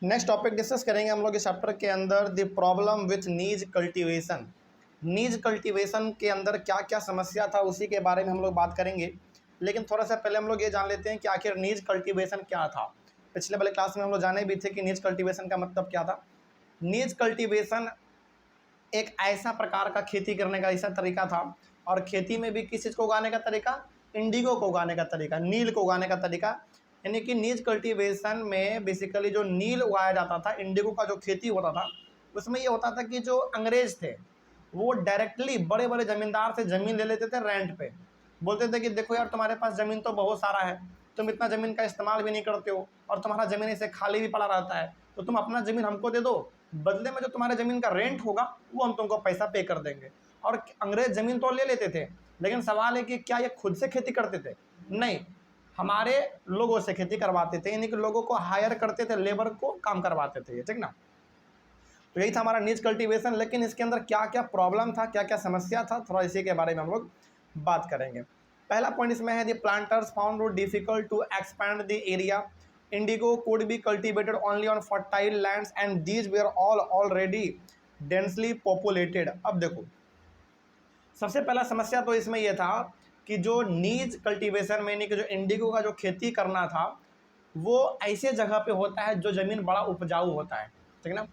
Next topic discuss करेंगे हम लोग इस चैप्टर के अंदर the problem with knees cultivation. Knees cultivation के अंदर क्या क्या समस्या था उसी के बारे में हम लोग बात करेंगे। लेकिन थोड़ा सा पहले हम लोग ये जान लेते हैं कि आखिर नीज कल्टीवेशन क्या था। पिछले वाले क्लास में हम लोग जाने भी थे कि नीज कल्टीवेशन का मतलब क्या था। नीज कल्टीवेशन एक ऐसा प्रकार का खेती करने का ऐसा तरीका था, और खेती में भी किस चीज़ को उगाने का तरीका, इंडिगो को उगाने का तरीका, नील को उगाने का तरीका। यानी कि नीज कल्टीवेशन में बेसिकली जो नील उगाया जाता था, इंडिगो का जो खेती होता था, उसमें ये होता था कि जो अंग्रेज थे वो डायरेक्टली बड़े बड़े ज़मींदार से ज़मीन ले लेते थे रेंट पे। बोलते थे कि देखो यार, तुम्हारे पास ज़मीन तो बहुत सारा है, तुम इतना ज़मीन का इस्तेमाल भी नहीं करते हो और तुम्हारा ज़मीन ऐसे खाली भी पड़ा रहता है, तो तुम अपना ज़मीन हमको दे दो, बदले में जो तुम्हारे ज़मीन का रेंट होगा वो हम तुमको पैसा पे कर देंगे। और अंग्रेज ज़मीन तो ले लेते थे, लेकिन सवाल है कि क्या ये खुद से खेती करते थे? नहीं, हमारे लोगों से खेती करवाते थे, यानी कि लोगों को हायर करते थे, लेबर को काम करवाते थे, ठीक ना। तो यही था हमारा नीज कल्टीवेशन। लेकिन इसके अंदर क्या क्या प्रॉब्लम था, क्या क्या समस्या था, थोड़ा इसी के बारे में हम लोग बात करेंगे। पहला पॉइंट इसमें है the planters found it difficult to expand the area. Indigo could be cultivated only on fertile lands and these were all already densely populated. अब देखो, सबसे पहला समस्या तो इसमें यह था कि जो नीज कल्टीवेशन में, यानी कि जो इंडिगो का जो खेती करना था, वो ऐसे जगह पे होता है जो ज़मीन बड़ा उपजाऊ होता है, ठीक ना।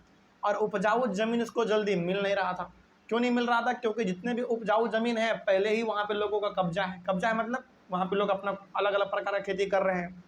और उपजाऊ ज़मीन इसको जल्दी मिल नहीं रहा था। क्यों नहीं मिल रहा था? क्योंकि जितने भी उपजाऊ ज़मीन है पहले ही वहाँ पे लोगों का कब्जा है। कब्जा है मतलब वहाँ पे लोग अपना अलग अलग प्रकार की खेती कर रहे हैं।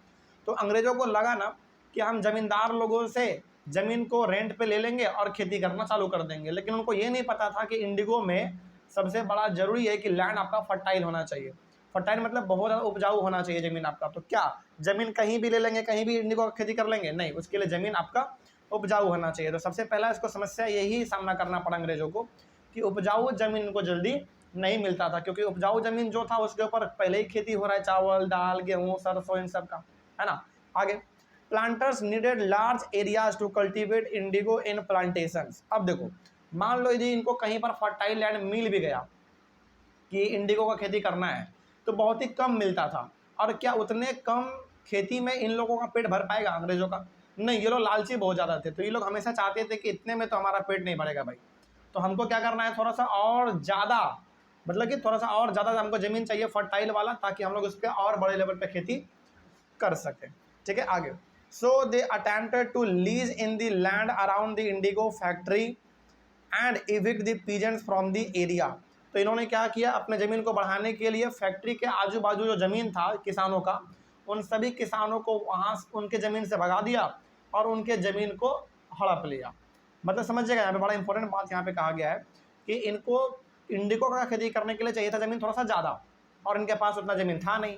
तो अंग्रेज़ों को लगा ना कि हम ज़मींदार लोगों से ज़मीन को रेंट पे ले लेंगे और खेती करना चालू कर देंगे। लेकिन उनको ये नहीं पता था कि इंडिगो में सबसे बड़ा ज़रूरी है कि लैंड आपका फर्टाइल होना चाहिए। फर्टाइल मतलब बहुत ज़्यादा उपजाऊ होना चाहिए ज़मीन आपका। तो क्या ज़मीन कहीं भी ले लेंगे, कहीं भी इंडिगो का खेती कर लेंगे? नहीं, उसके लिए ज़मीन आपका उपजाऊ होना चाहिए। तो सबसे पहला इसको समस्या यही सामना करना पड़ा अंग्रेज़ों को कि उपजाऊ ज़मीन को जल्दी नहीं मिलता था, क्योंकि उपजाऊ ज़मीन जो था उसके ऊपर पहले ही खेती हो रहा है, चावल, दाल, गेहूँ, सरसों, इन सब का, है ना। आगे, planters needed large areas to cultivate indigo in plantations. अब देखो, मान लो यदि इनको कहीं पर फर्टाइल लैंड मिल भी गया कि इंडिगो का खेती करना है, तो बहुत ही कम मिलता था। और क्या उतने कम खेती में इन लोगों का पेट भर पाएगा अंग्रेजों का? नहीं, ये लोग लालची बहुत ज़्यादा थे। तो ये लोग हमेशा चाहते थे कि इतने में तो हमारा पेट नहीं भरेगा भाई, तो हमको क्या करना है, थोड़ा सा और ज़्यादा, मतलब कि थोड़ा सा और ज़्यादा हमको ज़मीन चाहिए फर्टाइल वाला, ताकि हम लोग उस पर और बड़े लेवल पर खेती कर सकें, ठीक है। आगे, so they attempted to lease in the land around the indigo factory and evict the peasants from the area. तो इन्होंने क्या किया, अपने ज़मीन को बढ़ाने के लिए फैक्ट्री के आजू बाजू जो ज़मीन था किसानों का, उन सभी किसानों को वहाँ उनके ज़मीन से भगा दिया और उनके ज़मीन को हड़प लिया। मतलब समझिएगा, यहाँ पे बड़ा इंपॉर्टेंट बात यहाँ पे कहा गया है कि इनको इंडिगो का खेती करने के लिए चाहिए था ज़मीन थोड़ा सा ज़्यादा, और इनके पास उतना ज़मीन था नहीं।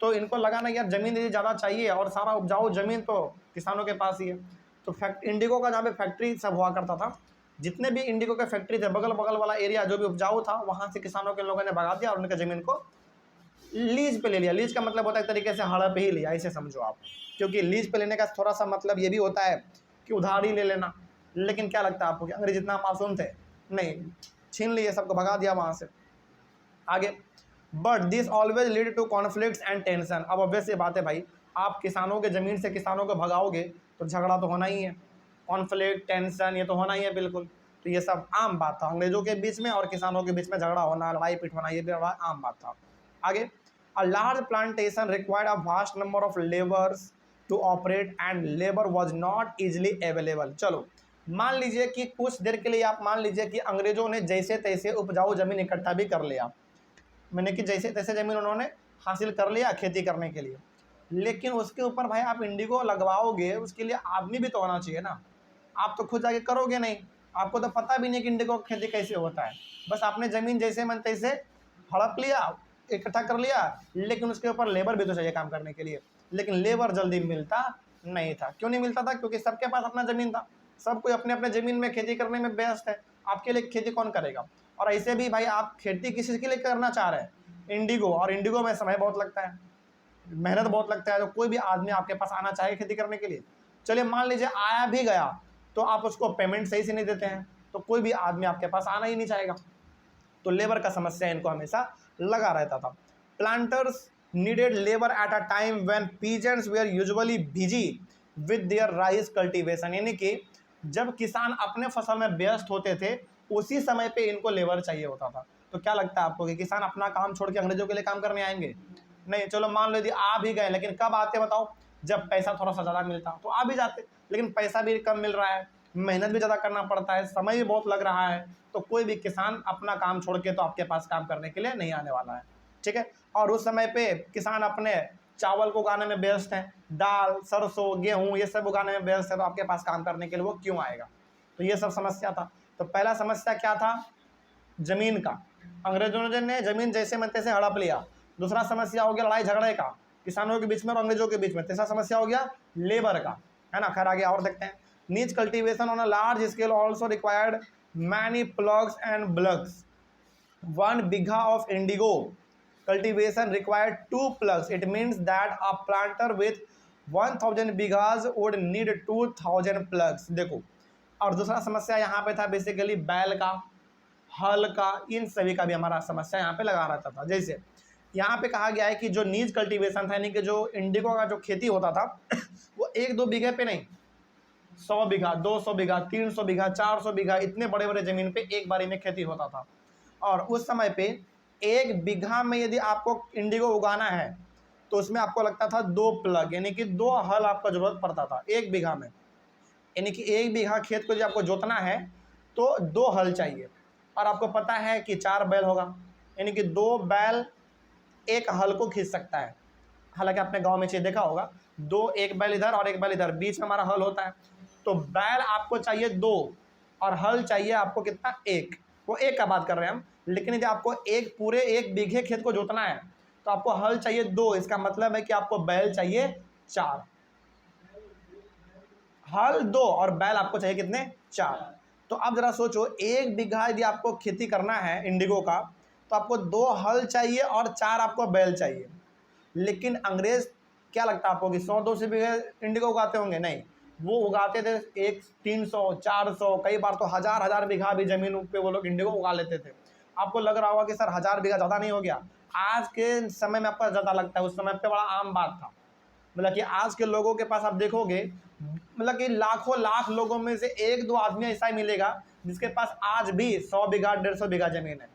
तो इनको लगा ना यार, ज़मीन यदि ज़्यादा चाहिए और सारा उपजाऊ ज़मीन तो किसानों के पास ही है। तो इंडिगो का जहाँ पे फैक्ट्री सब हुआ करता था, जितने भी इंडिगो के फैक्ट्री थे, बगल बगल वाला एरिया जो भी उपजाऊ था, वहाँ से किसानों के लोगों ने भगा दिया और उनके ज़मीन को लीज पे ले लिया। लीज का मतलब होता है एक तरीके से हड़प ही लिया, ऐसे समझो आप। क्योंकि लीज पे लेने का थोड़ा सा मतलब ये भी होता है कि उधारी ले लेना। लेकिन क्या लगता है आपको कि अंग्रेज इतना मासूम थे? नहीं, छीन लिए, सबको भगा दिया वहाँ से। आगे, but this always lead to conflicts and tension. अब ऑब्वियस ये बात है भाई, आप किसानों के ज़मीन से किसानों को भगाओगे तो झगड़ा तो होना ही है, कॉन्फ्लिक्ट, टेंशन, ये तो होना ही है बिल्कुल। तो ये सब आम बात था, अंग्रेजों के बीच में और किसानों के बीच में झगड़ा होना, लड़ाई पीट होना, ये भी बड़ा आम बात था। आगे, a large plantation required a vast number of labours to operate and labour was not easily available. चलो मान लीजिए कि कुछ देर के लिए आप मान लीजिए कि अंग्रेजों ने जैसे तैसे उपजाऊ ज़मीन इकट्ठा भी कर लिया, मैंने कि जैसे तैसे ज़मीन उन्होंने हासिल कर लिया खेती करने के लिए। लेकिन उसके ऊपर भाई आप इंडिगो लगवाओगे, उसके लिए आदमी भी तो होना चाहिए ना। आप तो खुद जाके करोगे नहीं, आपको तो पता भी नहीं कि इंडिगो की खेती कैसे होता है। बस आपने ज़मीन जैसे मन तैसे हड़प लिया, इकट्ठा कर लिया, लेकिन उसके ऊपर लेबर भी तो चाहिए काम करने के लिए। लेकिन लेबर जल्दी मिलता नहीं था। क्यों नहीं मिलता था? क्योंकि सबके पास अपना ज़मीन था, सब कोई अपने अपने ज़मीन में खेती करने में व्यस्त है। आपके लिए खेती कौन करेगा? और ऐसे भी भाई आप खेती किस चीज़ के लिए करना चाह रहे हैं? इंडिगो, और इंडिगो में समय बहुत लगता है, मेहनत बहुत लगता है। तो कोई भी आदमी आपके पास आना चाहे खेती करने के लिए, चलिए मान लीजिए आया भी गया, तो आप उसको पेमेंट सही से नहीं देते हैं, तो कोई भी आदमी आपके पास आना ही नहीं चाहेगा। तो लेबर का समस्या इनको हमेशा लगा रहता था। Planters needed labour at a time when peasants were usually busy with their rice cultivation, यानी कि जब किसान अपने फसल में व्यस्त होते थे उसी समय पे इनको लेबर चाहिए होता था। तो क्या लगता है आपको कि किसान अपना काम छोड़ के अंग्रेजों के लिए काम करने आएंगे? नहीं। चलो मान लो यदि आ भी गए, लेकिन कब आते बताओ? जब पैसा थोड़ा सा ज़्यादा मिलता तो आ भी जाते, लेकिन पैसा भी कम मिल रहा है, मेहनत भी ज़्यादा करना पड़ता है, समय भी बहुत लग रहा है, तो कोई भी किसान अपना काम छोड़ के तो आपके पास काम करने के लिए नहीं आने वाला है। ठीक है। और उस समय पे किसान अपने चावल को उगाने में व्यस्त हैं, दाल, सरसों, गेहूं ये सब उगाने में व्यस्त है, तो आपके पास काम करने के लिए वो क्यों आएगा? तो ये सब समस्या था। तो पहला समस्या क्या था? जमीन का। अंग्रेजों ने जमीन जैसे मन तैसे हड़प लिया। दूसरा समस्या हो गया लड़ाई झगड़े का, किसानों के बीच में और अंग्रेजों के बीच में। तीसरा समस्या हो गया लेबर का, है ना। खैर आगे और देखते हैं। नीच cultivation on a large scale also required many plugs and blogs. 1 bigha of indigo cultivation required 2 plugs. It means that a planter with 1000 bighas would need 2000 plugs। देखो, और दूसरा समस्या यहाँ पे था बेसिकली बैल का, हल का, इन सभी का भी हमारा समस्या यहाँ पे लगा रहता था। जैसे यहाँ पे कहा गया है कि जो नीज कल्टीवेशन था, यानी कि जो इंडिगो का जो खेती होता था वो 1-2 बीघे पे नहीं, 100 बीघा, 200 बीघा, 300 बीघा, 400 बीघा, इतने बड़े बड़े जमीन पे एक बारी में खेती होता था। और उस समय पे 1 बीघा में यदि आपको इंडिगो उगाना है तो उसमें आपको लगता था 2 प्लग, यानी कि 2 हल आपका जरूरत पड़ता था 1 बीघा में। यानी कि 1 बीघा खेत को यदि आपको जोतना है तो 2 हल चाहिए, और आपको पता है कि 4 बैल होगा, यानी कि 2 बैल 1 हल को खींच सकता है। हालांकि आपने गांव में चीज देखा होगा, 2, 1 बैल इधर और 1 बैल इधर, बीच में हमारा हल होता है। तो बैल आपको चाहिए 2 और हल चाहिए आपको कितना? 1। वो 1 का बात कर रहे हैं हम, लेकिन यदि आपको पूरे 1 बीघे खेत को जोतना है तो आपको हल चाहिए 2। इसका मतलब है कि आपको बैल चाहिए 4। हल 2 और बैल आपको चाहिए कितने? 4। तो अब जरा सोचो, 1 बीघा यदि आपको खेती करना है इंडिगो का तो आपको 2 हल चाहिए और 4 आपको बैल चाहिए। लेकिन अंग्रेज, क्या लगता है आपको कि 100-200 बीघे इंडिगो उगाते होंगे? नहीं, वो उगाते थे 300-400, कई बार तो 1000 बीघा भी जमीन पे वो लोग इंडिगो उगा लेते थे। आपको लग रहा होगा कि सर 1000 बीघा ज़्यादा नहीं हो गया? आज के समय में आपको ज़्यादा लगता है, उस समय पे बड़ा आम बात था। मतलब कि आज के लोगों के पास आप देखोगे, मतलब कि लाखों लाख लोगों में से 1-2 आदमी ऐसा ही मिलेगा जिसके पास आज भी 100 बीघा 150 बीघा जमीन है।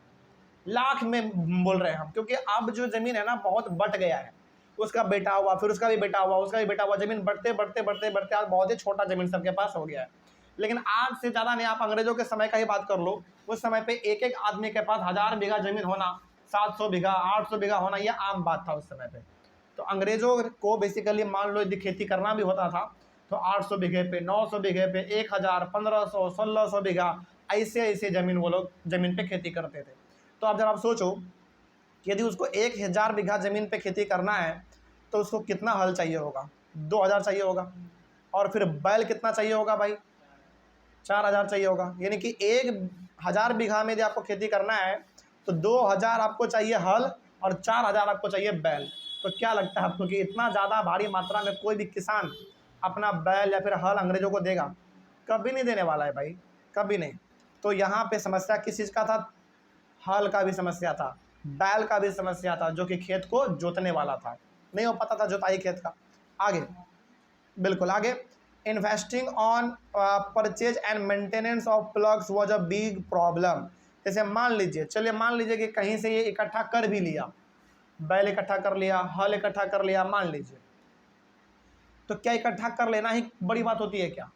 लाख में बोल रहे हैं हम, क्योंकि अब जो जमीन है ना बहुत बट गया है। उसका बेटा हुआ, फिर उसका भी बेटा हुआ, उसका भी बेटा हुआ, जमीन बढ़ते बढ़ते बढ़ते बढ़ते आज बहुत ही छोटा जमीन सबके पास हो गया है। लेकिन आज से ज़्यादा नहीं, आप अंग्रेजों के समय का ही बात कर लो, उस समय पे एक एक आदमी के पास 1000 बीघा जमीन होना, 700 बीघा 800 बीघा होना, यह आम बात था उस समय पे। तो अंग्रेजों को बेसिकली मान लो यदि खेती करना भी होता था तो 800 बीघे पे, 900 बीघे पे, 1000, 1500, 1600 बीघा, ऐसे ऐसे जमीन वो लोग जमीन पे खेती करते थे। तो अब जब आप सोचो कि यदि उसको 1000 बीघा ज़मीन पे खेती करना है तो उसको कितना हल चाहिए होगा? 2000 चाहिए होगा। और फिर बैल कितना चाहिए होगा भाई? 4000 चाहिए होगा। यानी कि 1000 बीघा में यदि आपको खेती करना है तो 2000 आपको चाहिए हल और 4000 आपको चाहिए बैल। तो क्या लगता है आपको कि इतना ज़्यादा भारी मात्रा में कोई भी किसान अपना बैल या फिर हल अंग्रेजों को देगा? कभी नहीं देने वाला है भाई, कभी नहीं। तो यहाँ पे समस्या किस चीज़ का था? हल का भी समस्या था, बैल का भी समस्या था, जो कि खेत को जोतने वाला था, नहीं हो पाता था जोताई खेत का। आगे, बिल्कुल आगे, investing on purchase and maintenance of plugs was a big problem. जैसे मान लीजिए, चलिए मान लीजिए कि कहीं से ये इकट्ठा कर भी लिया, बैल इकट्ठा कर लिया, हल इकट्ठा कर लिया, मान लीजिए, तो क्या इकट्ठा कर लेना ही बड़ी बात होती है क्या?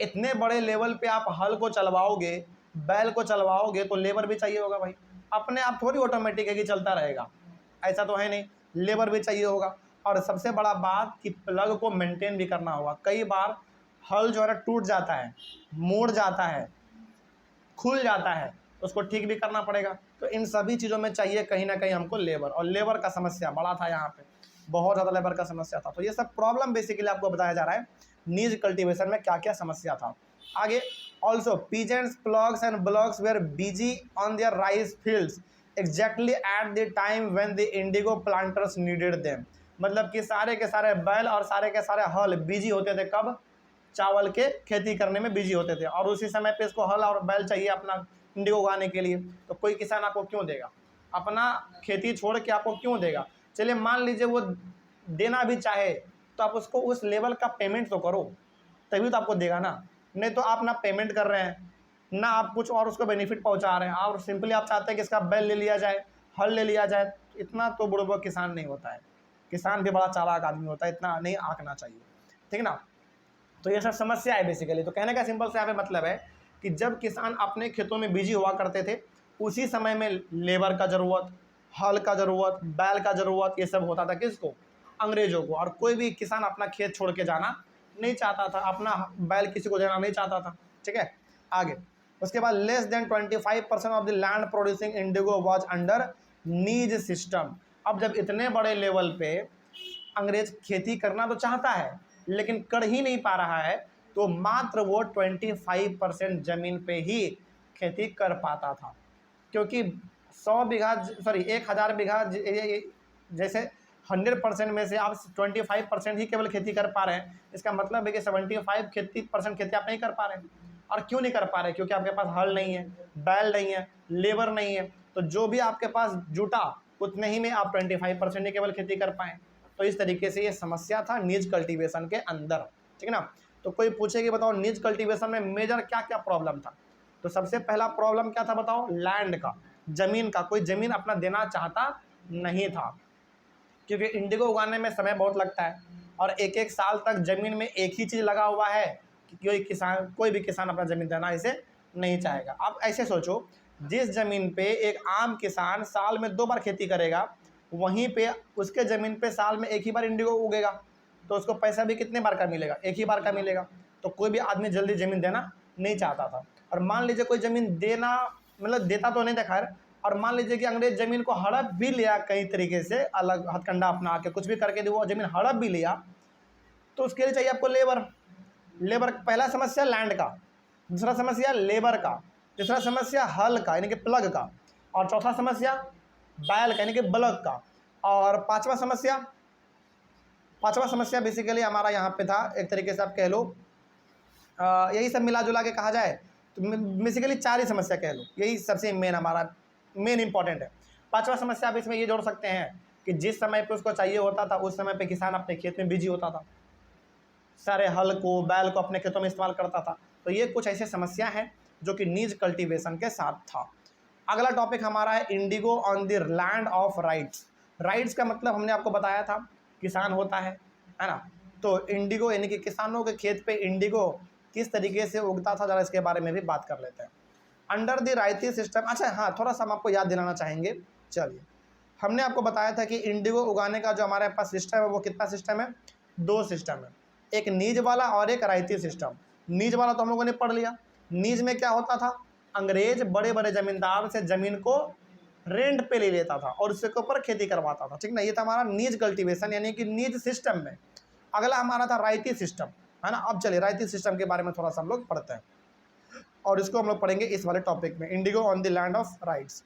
इतने बड़े लेवल पे आप हल को चलवाओगे, बैल को चलवाओगे तो लेबर भी चाहिए होगा भाई। अपने आप थोड़ी ऑटोमेटिक है कि चलता रहेगा, ऐसा तो है नहीं, लेबर भी चाहिए होगा। और सबसे बड़ा बात कि प्लग को मेंटेन भी करना होगा। कई बार हल जो है ना टूट जाता है, मुड़ जाता है, खुल जाता है, उसको ठीक भी करना पड़ेगा। तो इन सभी चीज़ों में चाहिए कहीं ना कहीं हमको लेबर, और लेबर का समस्या बड़ा था यहाँ पे, बहुत ज़्यादा लेबर का समस्या था। तो ये सब प्रॉब्लम बेसिकली आपको बताया जा रहा है नीज कल्टीवेशन में क्या क्या समस्या था। आगे, also peasants ploughs and bullocks were busy on their rice fields exactly at the time when the indigo planters needed them. मतलब कि सारे के सारे बैल और सारे के सारे हल बिजी होते थे, कब? चावल के खेती करने में बिजी होते थे, और उसी समय पे इसको हल और बैल चाहिए अपना इंडिगो उगाने के लिए। तो कोई किसान आपको क्यों देगा? अपना खेती छोड़ के आपको क्यों देगा? चलिए मान लीजिए वो देना भी चाहे तो आप उसको उस लेवल का पेमेंट तो करो, तभी तो आपको देगा ना। नहीं तो आप ना पेमेंट कर रहे हैं, ना आप कुछ और उसको बेनिफिट पहुंचा रहे हैं, और सिंपली आप चाहते हैं कि इसका बैल ले लिया जाए, हल ले लिया जाए। इतना तो बुड़बक किसान नहीं होता है, किसान भी बड़ा चालाक आदमी होता है, इतना नहीं आंकना चाहिए, ठीक ना। तो ये सब समस्या है बेसिकली। तो कहने का सिंपल से यहाँ पे मतलब है कि जब किसान अपने खेतों में बिजी हुआ करते थे, उसी समय में लेबर का ज़रूरत, हल का ज़रूरत, बैल का ज़रूरत, ये सब होता था किसको? अंग्रेजों को। और कोई भी किसान अपना खेत छोड़ के जाना नहीं चाहता था, अपना बैल किसी को देना नहीं चाहता था, ठीक है। आगे उसके बाद less than 25% of the land producing Indigo was under knees system. अब जब इतने बड़े लेवल पे अंग्रेज खेती करना तो चाहता है लेकिन कर ही नहीं पा रहा है, तो मात्र वो 25% जमीन पे ही खेती कर पाता था। क्योंकि 100 बीघा, सॉरी 1000 बीघा, जैसे 100% में से आप 25% ही केवल खेती कर पा रहे हैं, इसका मतलब है कि 75% खेती आप नहीं कर पा रहे हैं। और क्यों नहीं कर पा रहे? क्योंकि आपके पास हल नहीं है, बैल नहीं है, लेबर नहीं है। तो जो भी आपके पास जुटा उतने ही में आप 25% ही केवल खेती कर पाए। तो इस तरीके से ये समस्या था निज कल्टीवेशन के अंदर, ठीक है ना। तो कोई पूछे कि बताओ निज कल्टीवेशन में मेजर क्या क्या प्रॉब्लम था, तो सबसे पहला प्रॉब्लम क्या था बताओ? लैंड का, जमीन का। कोई जमीन अपना देना चाहता नहीं था, क्योंकि इंडिगो उगाने में समय बहुत लगता है, और एक एक साल तक जमीन में एक ही चीज़ लगा हुआ है कि कोई भी किसान अपना जमीन देना इसे नहीं चाहेगा। आप ऐसे सोचो, जिस जमीन पे एक आम किसान साल में 2 बार खेती करेगा, वहीं पे उसके ज़मीन पे साल में एक ही बार इंडिगो उगेगा, तो उसको पैसा भी कितने बार का मिलेगा? एक ही बार का मिलेगा। तो कोई भी आदमी जल्दी ज़मीन देना नहीं चाहता था। और मान लीजिए कोई ज़मीन देना, मतलब देता तो नहीं था खैर, और मान लीजिए कि अंग्रेज ज़मीन को हड़प भी लिया कई तरीके से, अलग हथकंडा अपना के कुछ भी करके वो ज़मीन हड़प भी लिया, तो उसके लिए चाहिए आपको लेबर। लेबर, पहला समस्या लैंड का, दूसरा समस्या लेबर का, तीसरा समस्या हल का यानी कि प्लग का, और चौथा समस्या बैल का यानी कि बलग का, और पांचवा समस्या बेसिकली हमारा यहाँ पे था, एक तरीके से आप कह लो यही सब मिला जुला के कहा जाए तो बेसिकली 4 ही समस्या कह लो, यही सबसे मेन हमारा मेन इंपॉर्टेंट है। पांचवा समस्या आप इसमें ये जोड़ सकते हैं कि जिस समय पे उसको चाहिए होता था उस समय पे किसान अपने खेत में बिजी होता था, सारे हल को, बैल को अपने खेतों में इस्तेमाल करता था। तो ये कुछ ऐसे समस्या हैं जो कि नीज कल्टीवेशन के साथ था। अगला टॉपिक हमारा है Indigo on the land of rights. Rights का मतलब हमने आपको बताया था किसान होता है ना। तो इंडिगो यानी कि किसानों के खेत पे इंडिगो किस तरीके से उगता था, जरा इसके बारे में भी बात कर लेते हैं। अंडर द रायती सिस्टम, अच्छा हाँ, थोड़ा सा हम आपको याद दिलाना चाहेंगे। चलिए, हमने आपको बताया था कि इंडिगो उगाने का जो हमारे पास सिस्टम है वो कितना सिस्टम है? 2 सिस्टम है, एक नीज वाला और एक रायती सिस्टम। नीज वाला तो हम लोगों ने पढ़ लिया। नीज में क्या होता था? अंग्रेज बड़े बड़े जमींदार से जमीन को रेंट पे ले लेता था और उसके ऊपर खेती करवाता था, ठीक ना। ये था हमारा नीज कल्टीवेशन यानी कि नीज सिस्टम में। अगला हमारा था रायती सिस्टम, है ना। अब चलिए रायती सिस्टम के बारे में थोड़ा सा हम लोग पढ़ते हैं, और इसको हम लोग पढ़ेंगे इस वाले टॉपिक में, indigo on the land of ryots.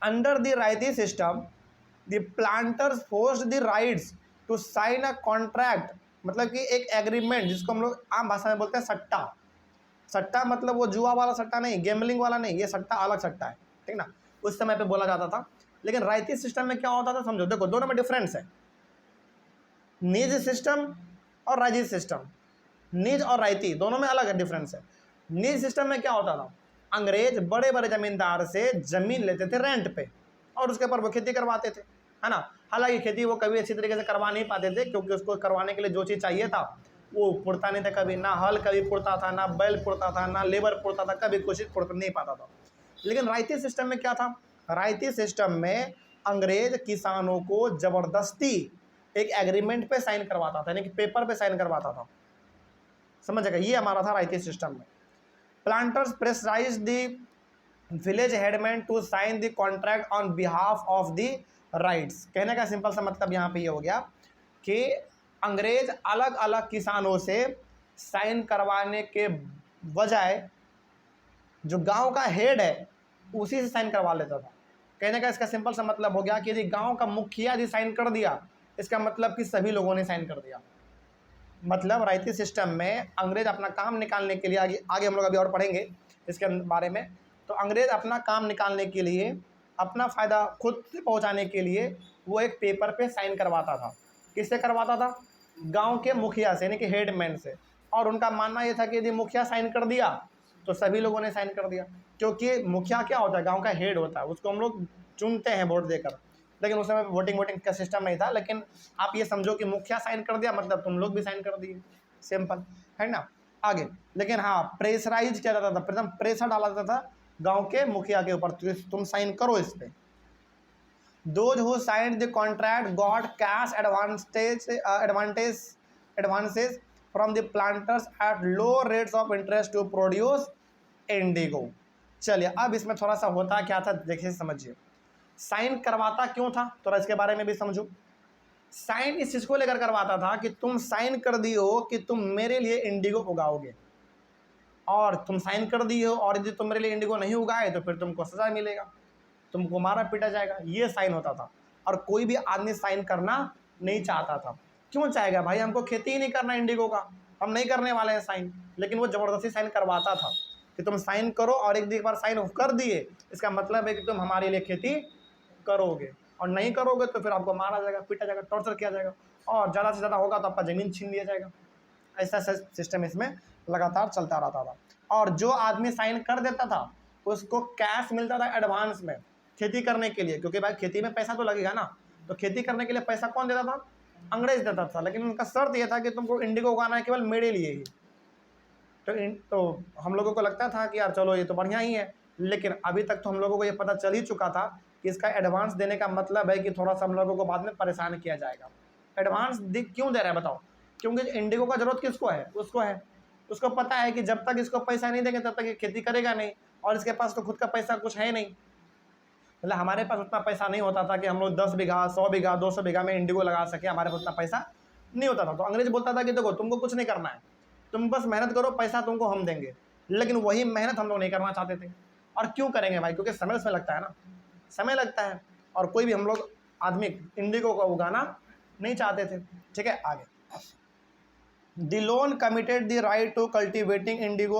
Under the ryoti system the planters forced the ryots to sign a contract, मतलब कि एक एग्रीमेंट, जिसको हम लोग आम भाषा में बोलते हैं सट्टा। सट्टा मतलब वो जुआ वाला सट्टा नहीं, गैम्बलिंग वाला नहीं, ये सट्टा अलग सट्टा है, ठीक ना। उस समय पे बोला जाता था। लेकिन रायती सिस्टम में क्या होता था समझो, देखो दोनों में डिफरेंस है, निज सिस्टम और रायती सिस्टम। निज और रायती दोनों में अलग डिफरेंस है। निज सिस्टम में क्या होता था? अंग्रेज बड़े बड़े जमींदार से जमीन लेते थे रेंट पे और उसके ऊपर वो खेती करवाते थे, है ना। हालांकि खेती वो कभी अच्छी तरीके से करवा नहीं पाते थे, क्योंकि उसको करवाने के लिए जो चीज़ चाहिए था वो पुरता नहीं था। कभी ना हल कभी पुरता था, ना बैल पुरता था, ना लेबर पुरता था, कभी कुछ पुरत नहीं पाता था। लेकिन रायती सिस्टम में क्या था? रायती सिस्टम में अंग्रेज किसानों को जबरदस्ती एक एग्रीमेंट पे साइन करवाता था, यानी कि पेपर पे साइन करवाता था, समझेगा। ये हमारा था रायती सिस्टम में। Planters pressurise the village headman to sign the contract on behalf of the ryots. कहने का सिंपल सा मतलब यहाँ पे ये हो गया कि अंग्रेज अलग अलग किसानों से साइन करवाने के बजाय जो गांव का हेड है उसी से साइन करवा लेता था। कहने का इसका सिंपल सा मतलब हो गया कि यदि गांव का मुखिया यदि साइन कर दिया, इसका मतलब कि सभी लोगों ने साइन कर दिया। मतलब रायती सिस्टम में अंग्रेज अपना काम निकालने के लिए, आगे हम लोग अभी और पढ़ेंगे इसके बारे में, तो अंग्रेज अपना काम निकालने के लिए, अपना फ़ायदा खुद से पहुंचाने के लिए वो एक पेपर पे साइन करवाता था। किससे करवाता था? गांव के मुखिया से, यानी कि हेडमैन से। और उनका मानना यह था कि यदि मुखिया साइन कर दिया तो सभी लोगों ने साइन कर दिया, क्योंकि मुखिया क्या होता है, गांव का हेड होता है, उसको हम लोग चुनते हैं वोट देकर। लेकिन उस समय वोटिंग का सिस्टम नहीं था, लेकिन आप ये समझो कि मुखिया साइन कर दिया मतलब तुम लोग भी साइन कर दिए, सिंपल है ना। आगे लेकिन हाँ, प्रेशराइज किया जाता था, प्रथम प्रेशर डाला जाता था गांव के मुखिया के ऊपर, तुम साइन करो इस पे। Those who signed the contract got cash advances from the planters at low rates of interest to produce indigo। चलिए अब इसमें थोड़ा सा होता क्या था, देखिए समझिए। साइन करवाता क्यों था, थोड़ा इसके बारे में भी समझो। साइन इस चीज को लेकर करवाता था कि तुम साइन कर दियो कि तुम मेरे लिए इंडिगो उगाओगे, और तुम साइन कर दिए हो और यदि तुम मेरे लिए इंडिगो नहीं उगाए तो फिर तुमको सजा मिलेगा, तुमको मारा पीटा जाएगा, ये साइन होता था। और कोई भी आदमी साइन करना नहीं चाहता था। क्यों चाहेगा भाई, हमको खेती ही नहीं करना इंडिगो का, हम नहीं करने वाले हैं साइन। लेकिन वो ज़बरदस्ती साइन करवाता था कि तुम साइन करो, और एक बार साइन कर दिए इसका मतलब है कि तुम हमारे लिए खेती करोगे, और नहीं करोगे तो फिर आपको मारा जाएगा, पीटा जाएगा, टॉर्चर किया जाएगा, और ज़्यादा से ज़्यादा होगा तो आपका ज़मीन छीन लिया जाएगा। ऐसा सिस्टम इसमें लगातार चलता रहता था। और जो आदमी साइन कर देता था उसको कैश मिलता था एडवांस में खेती करने के लिए, क्योंकि भाई खेती में पैसा तो लगेगा ना, तो खेती करने के लिए पैसा कौन देता था, अंग्रेज देता था। लेकिन उनका शर्त यह था कि तुमको इंडिगो उगाना है केवल मेरे लिए ही। तो हम लोगों को लगता था कि यार चलो ये तो बढ़िया ही है, लेकिन अभी तक तो हम लोगों को ये पता चल ही चुका था कि इसका एडवांस देने का मतलब है कि थोड़ा सा हम लोगों को बाद में परेशान किया जाएगा। एडवांस क्यों दे रहा है बताओ, क्योंकि इंडिगो का जरूरत किसको है, उसको है। उसको पता है कि जब तक इसको पैसा नहीं देंगे तब तक ये खेती करेगा नहीं, और इसके पास तो खुद का पैसा कुछ है नहीं। मतलब हमारे पास उतना पैसा नहीं होता था कि हम लोग 10 बीघा 100 बीघा 200 बीघा में इंडिगो लगा सके, हमारे पास उतना पैसा नहीं होता था। तो अंग्रेज बोलता था कि देखो तुमको कुछ नहीं करना है, तुम बस मेहनत करो, पैसा तुमको हम देंगे। लेकिन वही मेहनत हम लोग नहीं करना चाहते थे। और क्यों करेंगे भाई, क्योंकि समय उसमें लगता है ना, समय लगता है, और कोई भी हम लोग आदमी इंडिगो को उगाना नहीं चाहते थे। ठीक है, आगे। The loan committed the right to cultivating indigo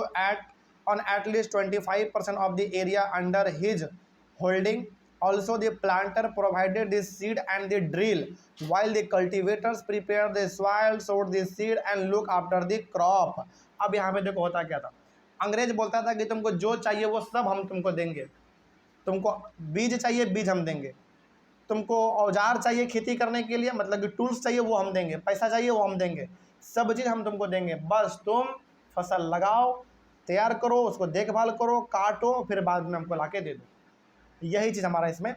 on at least 25% of the area under his holding. Also, the planter provided the seed and the drill, while the cultivators prepared the soil, sowed the seed and look after the crop। अब यहाँ पे देखो होता क्या था, अंग्रेज बोलता था कि तुमको जो चाहिए वो सब हम तुमको देंगे, तुमको बीज चाहिए बीज हम देंगे, तुमको औजार चाहिए खेती करने के लिए मतलब कि टूल्स चाहिए वो हम देंगे, पैसा चाहिए वो हम देंगे, सब चीज़ हम तुमको देंगे, बस तुम फसल लगाओ, तैयार करो, उसको देखभाल करो, काटो, फिर बाद में हमको लाके दे दो। यही चीज़ हमारा इसमें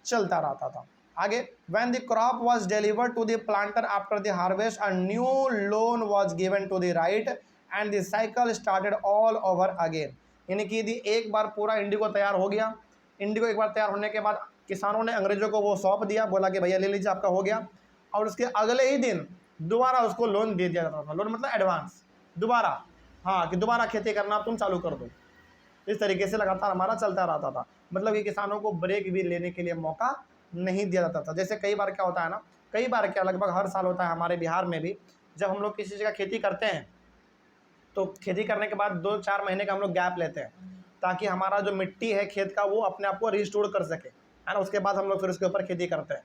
चलता रहता था। आगे, when the crop was delivered to the planter after the harvest a new loan was given to the ryot and the cycle started all over again. यानी कि यदि एक बार पूरा इंडिगो तैयार हो गया, इंडिगो एक बार तैयार होने के बाद किसानों ने अंग्रेजों को वो सौंप दिया, बोला कि भैया ले लीजिए आपका हो गया, और उसके अगले ही दिन दोबारा उसको लोन दे दिया जाता था। लोन मतलब एडवांस, दोबारा, हाँ, कि दोबारा खेती करना तुम चालू कर दो। इस तरीके से लगातार हमारा चलता रहता था। मतलब कि किसानों को ब्रेक भी लेने के लिए मौका नहीं दिया जाता था। जैसे कई बार क्या होता है ना, कई बार क्या लगभग हर साल होता है हमारे बिहार में भी, जब हम लोग किसी जगह खेती करते हैं तो खेती करने के बाद 2-4 महीने का हम लोग गैप लेते हैं, ताकि हमारा जो मिट्टी है खेत का वो अपने आप को रिस्टोर कर सके, है ना। उसके बाद हम लोग फिर उसके ऊपर खेती करते हैं।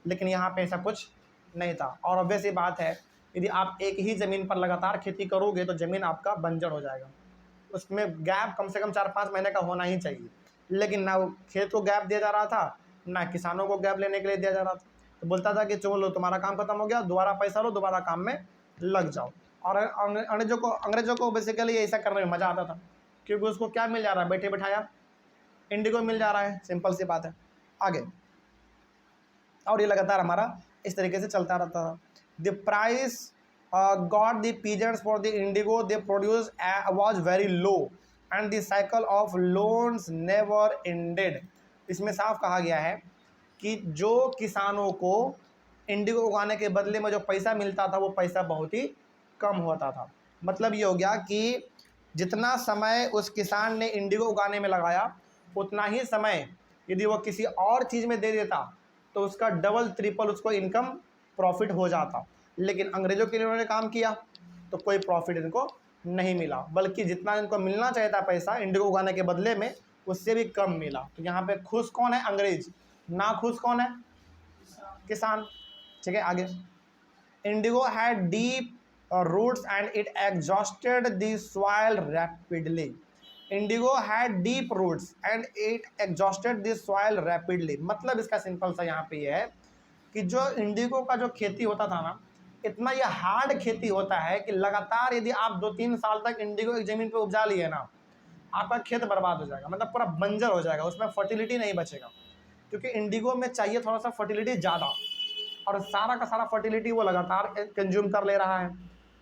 लेकिन यहाँ पे ऐसा कुछ नहीं था। और ऑब्वियस ही बात है, यदि आप एक ही ज़मीन पर लगातार खेती करोगे तो ज़मीन आपका बंजर हो जाएगा। उसमें गैप कम से कम 4-5 महीने का होना ही चाहिए। लेकिन ना खेत को गैप दिया जा रहा था, ना किसानों को गैप लेने के लिए दिया जा रहा था। तो बोलता था कि चलो तुम्हारा काम खत्म हो गया, दोबारा पैसा लो, दोबारा काम में लग जाओ। और अंग्रेजों को बेसिकली ऐसा करने में मज़ा आता था, क्योंकि उसको क्या मिल जा रहा है, बैठे बैठाया इंडिगो मिल जा रहा है, सिंपल सी बात है। आगे, और ये लगातार हमारा इस तरीके से चलता रहता था। The price got the peasants for the Indigo they produce was very low and the cycle of loans never ended. इसमें साफ कहा गया है कि जो किसानों को इंडिगो उगाने के बदले में जो पैसा मिलता था वो पैसा बहुत ही कम होता था। मतलब ये हो गया कि जितना समय उस किसान ने इंडिगो उगाने में लगाया उतना ही समय यदि वो किसी और चीज़ में दे देता तो उसका डबल ट्रिपल उसको इनकम प्रॉफिट हो जाता। लेकिन अंग्रेज़ों के लिए उन्होंने काम किया तो कोई प्रॉफिट इनको नहीं मिला, बल्कि जितना इनको मिलना चाहिए था पैसा इंडिगो उगाने के बदले में उससे भी कम मिला। तो यहाँ पे खुश कौन है, अंग्रेज, ना खुश कौन है, किसान। ठीक है, आगे। Indigo had deep roots and it exhausted the soil rapidly. Indigo had deep roots and it exhausted the soil rapidly. मतलब इसका सिंपल सा यहाँ पे ये है कि जो इंडिगो का जो खेती होता था ना, इतना ये हार्ड खेती होता है कि लगातार यदि आप 2-3 साल तक इंडिगो एक ज़मीन पे उपजा लिए ना, आपका खेत बर्बाद हो जाएगा, मतलब पूरा बंजर हो जाएगा, उसमें फर्टिलिटी नहीं बचेगा, क्योंकि इंडिगो में चाहिए थोड़ा सा फर्टिलिटी ज़्यादा, और सारा का सारा फर्टिलिटी वो लगातार कंज्यूम कर ले रहा है।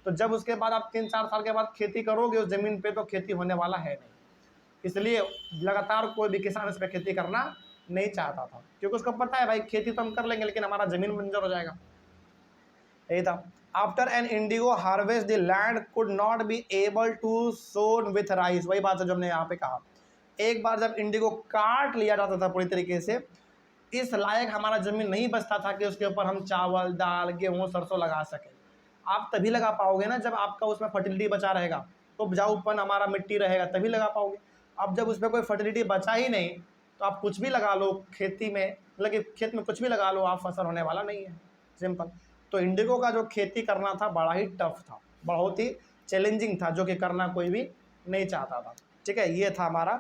तो जब उसके बाद आप 3-4 साल के बाद खेती करोगे उस ज़मीन पे, तो खेती होने वाला है नहीं। इसलिए लगातार कोई भी किसान इस पर खेती करना नहीं चाहता था, क्योंकि उसको पता है भाई खेती तो हम कर लेंगे लेकिन हमारा ज़मीन बंजर हो जाएगा। यही था। After an indigo harvest the land could not be able to sown with rice. वही बात है जो हमने यहाँ पे कहा, एक बार जब इंडिगो काट लिया जाता था पूरी तरीके से, इस लायक हमारा ज़मीन नहीं बचता था कि उसके ऊपर हम चावल, दाल, गेहूँ, सरसों लगा सकें। आप तभी लगा पाओगे ना जब आपका उसमें फर्टिलिटी बचा रहेगा, तो उपजाऊपन हमारा मिट्टी रहेगा, तभी लगा पाओगे। अब जब उसमें कोई फर्टिलिटी बचा ही नहीं, तो आप कुछ भी लगा लो खेती में, मतलब खेत में कुछ भी लगा लो, आप फसल होने वाला नहीं है, सिंपल। तो इंडिगो का जो खेती करना था बड़ा ही टफ था, बहुत ही चैलेंजिंग था, जो कि करना कोई भी नहीं चाहता था। ठीक है, ये था हमारा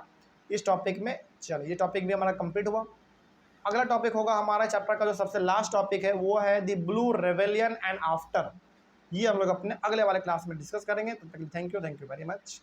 इस टॉपिक में। चलो, ये टॉपिक भी हमारा कंप्लीट हुआ। अगला टॉपिक होगा हमारा चैप्टर का जो सबसे लास्ट टॉपिक है, वो है the blue rebellion and after. ये हम लोग अपने अगले वाले क्लास में डिस्कस करेंगे। तब तक थैंक यू वेरी मच।